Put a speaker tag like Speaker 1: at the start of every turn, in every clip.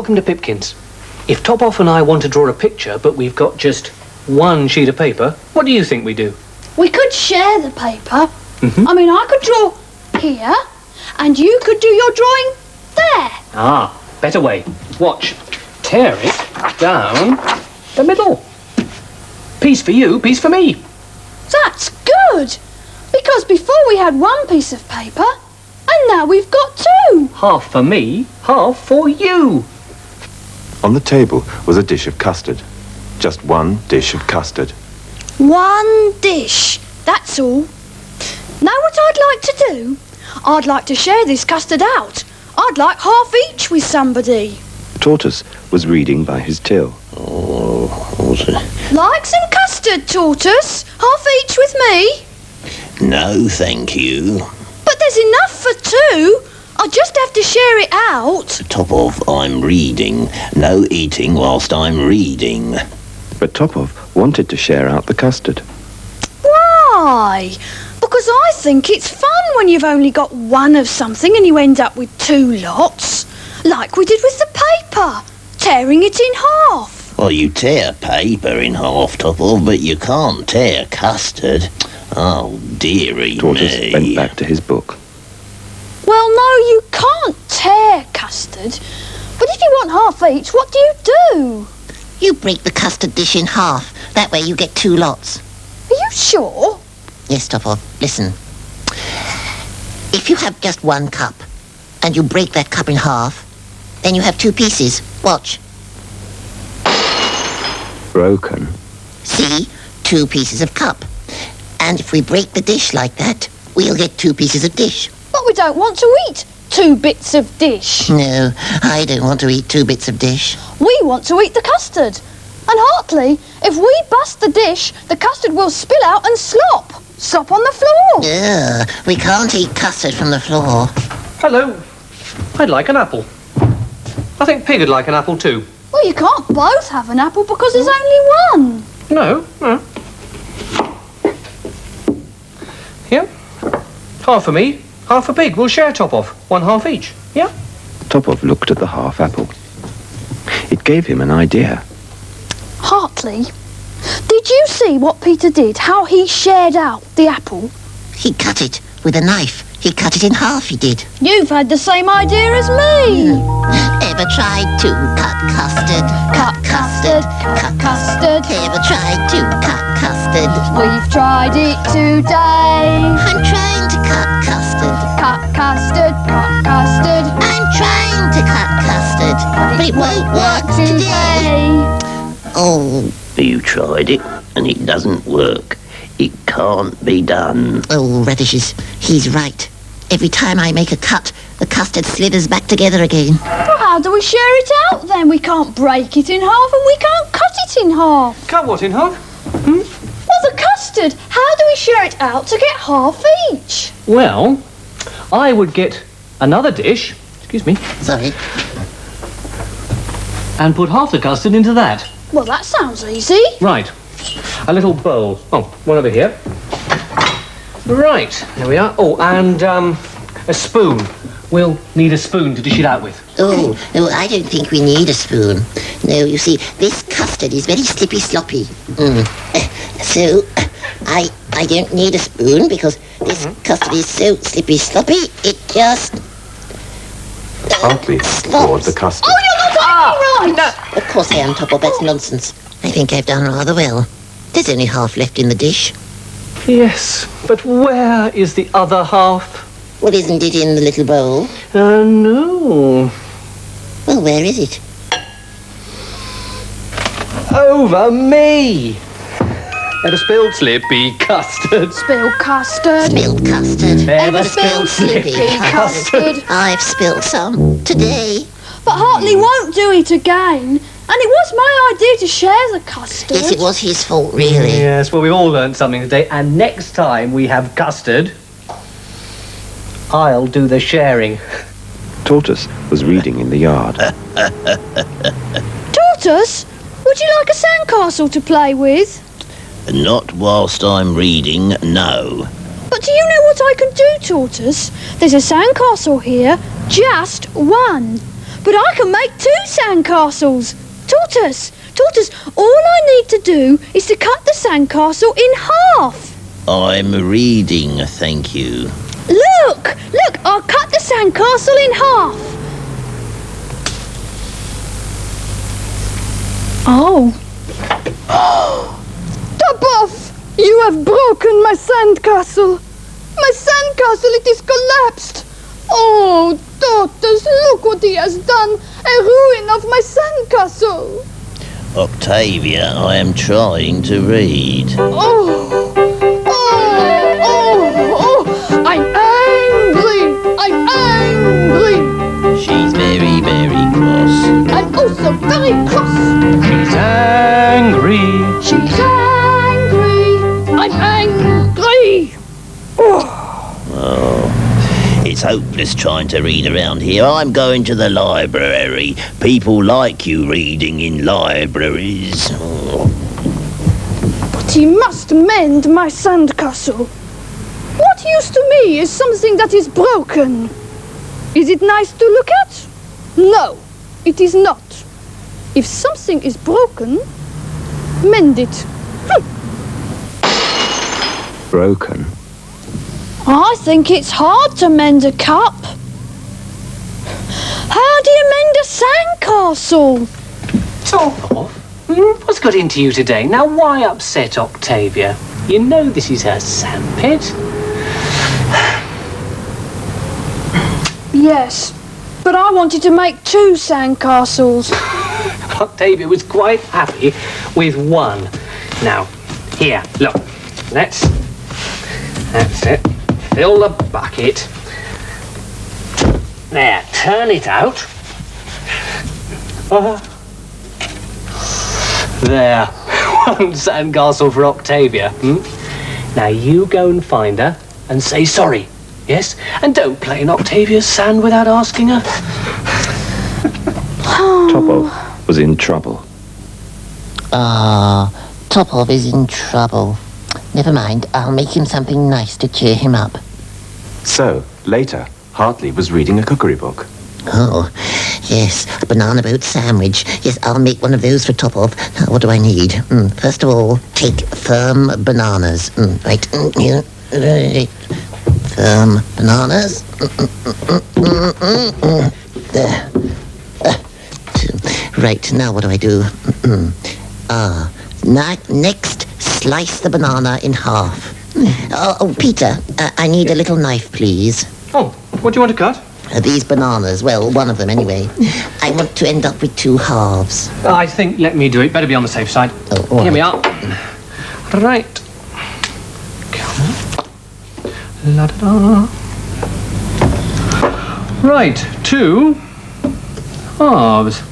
Speaker 1: welcome to Pipkins. If Top-Off and I want to draw a picture, but we've got just one sheet of paper, what do you think we do?
Speaker 2: We could share the paper. I mean, I could draw here, and you could do your drawing there.
Speaker 1: Ah, better way. Watch. Tear it down the middle. Piece for you, piece for me.
Speaker 2: That's good, because before we had one piece of paper, and now we've got two.
Speaker 1: Half for me, half for you.
Speaker 3: On the table was a dish of custard. Just one dish of custard.
Speaker 2: One dish, that's all. Know what I'd like to do? I'd like to share this custard out. I'd like half each with somebody.
Speaker 3: Tortoise was reading by his till.
Speaker 2: Like some custard, Tortoise? Half each with me?
Speaker 4: No, thank you.
Speaker 2: But there's enough for two. I just have to share it out.
Speaker 4: Top-Off, I'm reading. No eating whilst I'm reading.
Speaker 3: But Top-Off wanted to share out the custard.
Speaker 2: Why? Because I think it's fun when you've only got one of something and you end up with two lots. Like we did with the paper, tearing it in half.
Speaker 4: Well, you tear paper in half, Top-Off, but you can't tear custard. Oh, dearie
Speaker 3: Tortoise
Speaker 4: me.
Speaker 3: went back to his book.
Speaker 2: Well, no, you can't tear custard. But if you want half each, what do you do?
Speaker 5: You break the custard dish in half. That way you get two lots.
Speaker 2: Are you sure?
Speaker 5: Yes, Top-Off, listen. If you have just one cup, and you break that cup in half, then you have two pieces. Watch.
Speaker 3: Broken.
Speaker 5: See? Two pieces of cup. And if we break the dish like that, we'll get two pieces of dish.
Speaker 2: But we don't want to eat two bits of dish.
Speaker 5: No, I don't want to eat two bits of dish.
Speaker 2: We want to eat the custard. And Hartley, if we bust the dish, the custard will spill out and slop. Slop on the floor.
Speaker 5: Ugh, we can't eat custard from the floor.
Speaker 1: Hello. I'd like an apple. I think Pig would like an apple too.
Speaker 2: Well, you can't both have an apple because there's only one.
Speaker 1: No. Yeah. Half for me, half for Pig. We'll share Top-Off. One half each. Yeah?
Speaker 3: Top-Off looked at the half apple. It gave him an idea.
Speaker 2: Hartley, did you see what Peter did? How he shared out the apple?
Speaker 5: He cut it with a knife. He cut it in half, he did.
Speaker 2: You've had the same idea as me.
Speaker 5: Ever tried to cut custard?
Speaker 2: Cut custard, cut custard.
Speaker 5: Ever tried to cut custard?
Speaker 2: We've tried it today.
Speaker 5: I'm trying to cut custard.
Speaker 2: Cut custard, cut custard.
Speaker 5: I'm trying to cut custard, but it won't work today. Oh.
Speaker 4: You tried it, and it doesn't work. It can't be done.
Speaker 5: Oh, radishes. He's right. Every time I make a cut, the custard slithers back together again.
Speaker 2: Well, how do we share it out then? We can't break it in half and we can't cut it in half.
Speaker 1: Cut what in half?
Speaker 2: Well, the custard. How do we share it out to get half each?
Speaker 1: Well, I would get another dish, excuse me,
Speaker 5: Sorry.
Speaker 1: and put half the custard into that.
Speaker 2: Well, that sounds easy.
Speaker 1: Right. A little bowl. Oh, one over here. Right, there we are. Oh, and a spoon. We'll need a spoon to dish it out with.
Speaker 5: Oh, no, I don't think we need a spoon. No, you see, this custard is very slippy sloppy. So, I don't need a spoon because this custard is so slippy sloppy, it just...
Speaker 3: Hartley poured the custard.
Speaker 2: Oh, you're not right.
Speaker 1: No.
Speaker 5: Of course I am, Top-Off, that's nonsense. I think I've done rather well. There's only half left in the dish.
Speaker 1: Yes, but where is the other half?
Speaker 5: Well, isn't it in the little bowl?
Speaker 1: No.
Speaker 5: Well, where is it?
Speaker 1: Over me. Ever spilled slippy custard?
Speaker 2: Spill custard.
Speaker 5: Spilled custard.
Speaker 1: Ever
Speaker 2: spilled slippy custard?
Speaker 5: I've spilled some today.
Speaker 2: But Hartley won't do it again. And it was my idea to share the custard.
Speaker 5: Yes, it was his fault, really.
Speaker 1: Yes, well, we've all learned something today. And next time we have custard, I'll do the sharing.
Speaker 3: Tortoise was reading in the yard.
Speaker 2: Tortoise, would you like a sandcastle to play with?
Speaker 4: Not whilst I'm reading, no.
Speaker 2: But do you know what I can do, Tortoise? There's a sandcastle here, just one. but I can make 2 sandcastles. Tortoise, all I need to do is to cut the sandcastle in half.
Speaker 4: I'm reading, thank you.
Speaker 2: Look, I'll cut the sandcastle in half. Oh.
Speaker 6: Top off! You have broken my sandcastle. My sandcastle, it is collapsed. Oh, Tortoise, look what he has done. A ruin of my sandcastle.
Speaker 4: Octavia, I am trying to read.
Speaker 6: Oh, I'm angry.
Speaker 4: She's very, very cross.
Speaker 6: I'm also very cross.
Speaker 1: She's angry.
Speaker 6: She's angry. I'm angry.
Speaker 4: Oh, it's hopeless trying to read around here. I'm going to the library. People like you reading in libraries. Oh.
Speaker 6: But he must mend my sandcastle. What use to me is something that is broken? Is it nice to look at? No, it is not. If something is broken, mend it.
Speaker 3: Broken.
Speaker 2: I think it's hard to mend a cup. How do you mend a sandcastle?
Speaker 1: Tortoise, what's got into you today? Now, why upset Octavia? You know this is her sandpit.
Speaker 2: Yes, but I wanted to make 2 sandcastles.
Speaker 1: Octavia was quite happy with 1. Now, here, look. That's it. Fill the bucket. There, turn it out. There. 1 sandcastle for Octavia. Now you go and find her and say sorry. Yes? And don't play in Octavia's sand without asking her.
Speaker 3: Topov was in trouble.
Speaker 5: Topov is in trouble. Never mind, I'll make him something nice to cheer him up.
Speaker 3: So, later, Hartley was reading a cookery book.
Speaker 5: Oh, yes, a banana boat sandwich. Yes, I'll make one of those for Topov. Now, what do I need? First of all, take firm bananas. Right, here. Firm bananas. There. Right, now what do I do? Next, slice the banana in half. Oh, Peter, I need a little knife, please.
Speaker 1: Oh, what do you want to cut?
Speaker 5: These bananas, well, one of them anyway. I want to end up with 2 halves.
Speaker 1: I think let me do it. Better be on the safe side.
Speaker 5: Oh, all
Speaker 1: Here we
Speaker 5: right.
Speaker 1: are. Right. Come on. La-da-da. Right, 2 halves.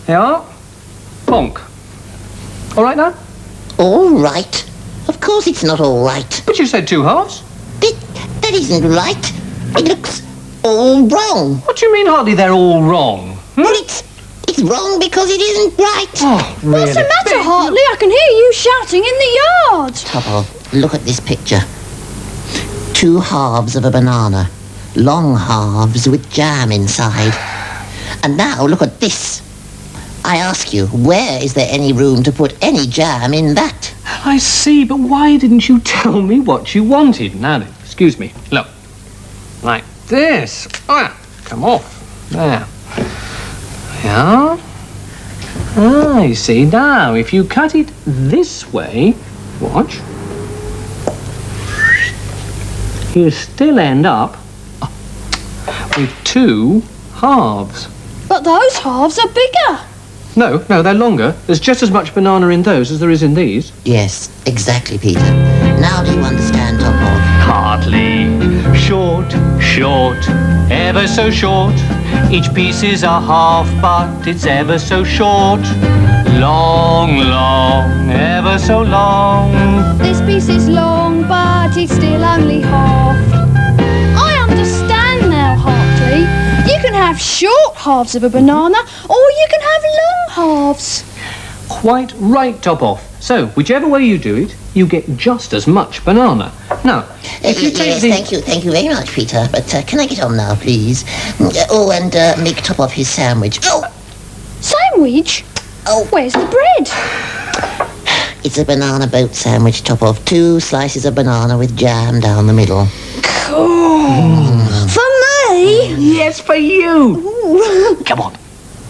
Speaker 1: There you are. Bonk. All right now?
Speaker 5: All right. Of course it's not all right.
Speaker 1: But you said 2 halves.
Speaker 5: That isn't right. It looks all wrong.
Speaker 1: What do you mean, Hartley? They're all wrong.
Speaker 5: Well, it's wrong because it isn't right.
Speaker 1: Oh, really?
Speaker 2: What's the matter, Hartley? I can hear you shouting in the yard.
Speaker 5: Topov, look at this picture. 2 halves of a banana. Long halves with jam inside. And now look at this. I ask you, where is there any room to put any jam in that?
Speaker 1: I see, but why didn't you tell me what you wanted? Now then, excuse me. Look. Like this. Come off. There. Yeah. I see. Now, if you cut it this way, watch. You still end up with 2 halves.
Speaker 2: But those halves are bigger.
Speaker 1: No, they're longer. There's just as much banana in those as there is in these.
Speaker 5: Yes, exactly, Peter. Now do you understand, Topov?
Speaker 1: Hardly. Short, ever so short. Each piece is a half, but it's ever so short. Long, ever so long.
Speaker 2: This piece is long, but it's still only half. I understand now, Hartley. You can have short halves of a banana, or you can have long halves.
Speaker 1: quite right top off. So, whichever way you do it, you get just as much banana. Now, if you take
Speaker 5: yes, thank you very much, Peter. But can I get on now, please? Oh, and make top off his sandwich. Oh,
Speaker 2: Sandwich?
Speaker 5: oh,
Speaker 2: Where's the bread?
Speaker 5: it's a banana boat sandwich, top off 2 slices of banana with jam down the middle.
Speaker 2: For me?
Speaker 1: Yes, for you. Come on,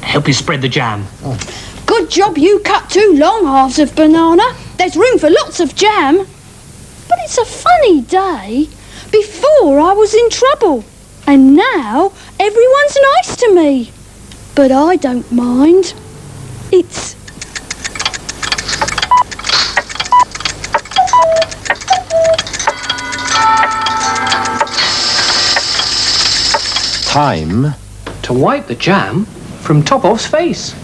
Speaker 1: help you spread the jam.
Speaker 2: Good job you cut 2 long halves of banana. There's room for lots of jam. But it's a funny day. Before I was in trouble. And now everyone's nice to me. But I don't mind. It's...
Speaker 3: Time.
Speaker 1: To wipe the jam from Top Off's face.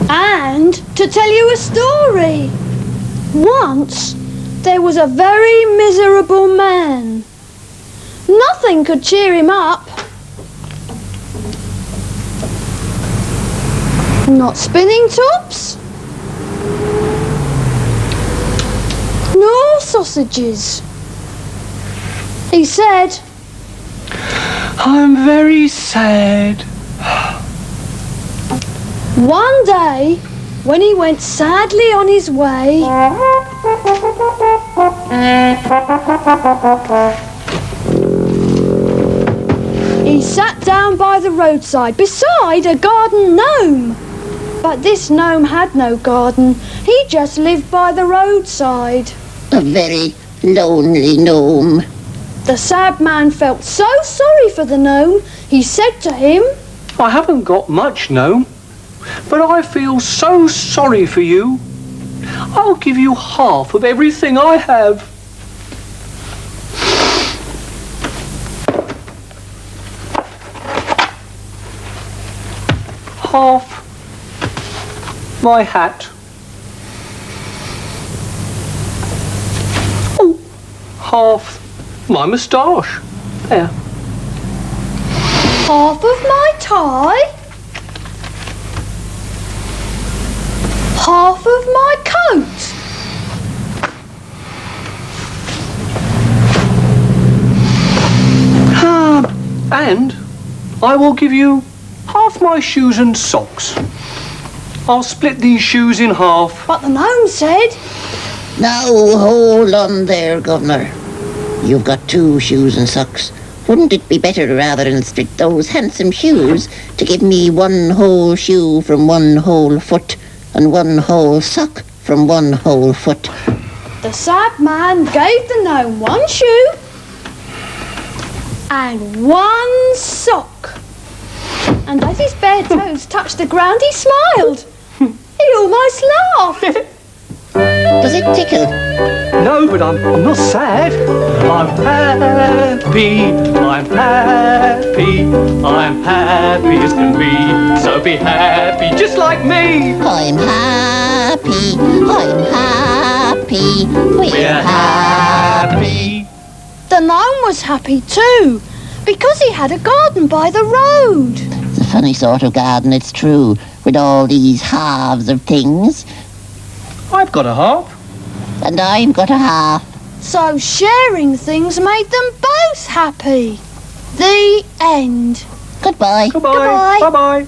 Speaker 2: And to tell you a story. Once, there was a very miserable man. Nothing could cheer him up. Not spinning tops. Nor sausages. He said,
Speaker 1: I'm very sad.
Speaker 2: one day, when he went sadly on his way, he sat down by the roadside beside a garden gnome. But this gnome had no garden. He just lived by the roadside.
Speaker 5: A very lonely gnome.
Speaker 2: The sad man felt so sorry for the gnome, he said to him,
Speaker 1: I haven't got much, gnome, but I feel so sorry for you. I'll give you half of everything I have. Half my hat. Oh, half my moustache. There.
Speaker 2: half of my tie, half of my coat.
Speaker 1: And I will give you half my shoes and socks. I'll split these shoes in half.
Speaker 2: But the gnome said,
Speaker 5: Now, hold on there, Governor. You've got 2 shoes and socks. Wouldn't it be better, rather than split those handsome shoes, to give me 1 whole shoe from 1 whole foot and 1 whole sock from 1 whole foot?
Speaker 2: the sad man gave the gnome 1 shoe and 1 sock. And as his bare toes touched the ground, he smiled. He almost laughed.
Speaker 5: Does it tickle?
Speaker 1: No, but I'm not sad. I'm happy, I'm happy, I'm happy as can be. So be happy, just like me.
Speaker 5: I'm happy, we're
Speaker 1: happy.
Speaker 2: The gnome was happy too, because he had a garden by the road.
Speaker 5: It's a funny sort of garden, it's true, with all these halves of things.
Speaker 1: I've got a harp.
Speaker 5: And I've got a half.
Speaker 2: So sharing things made them both happy. The end.
Speaker 5: Goodbye.
Speaker 1: Goodbye.
Speaker 2: Goodbye.
Speaker 1: Bye-bye.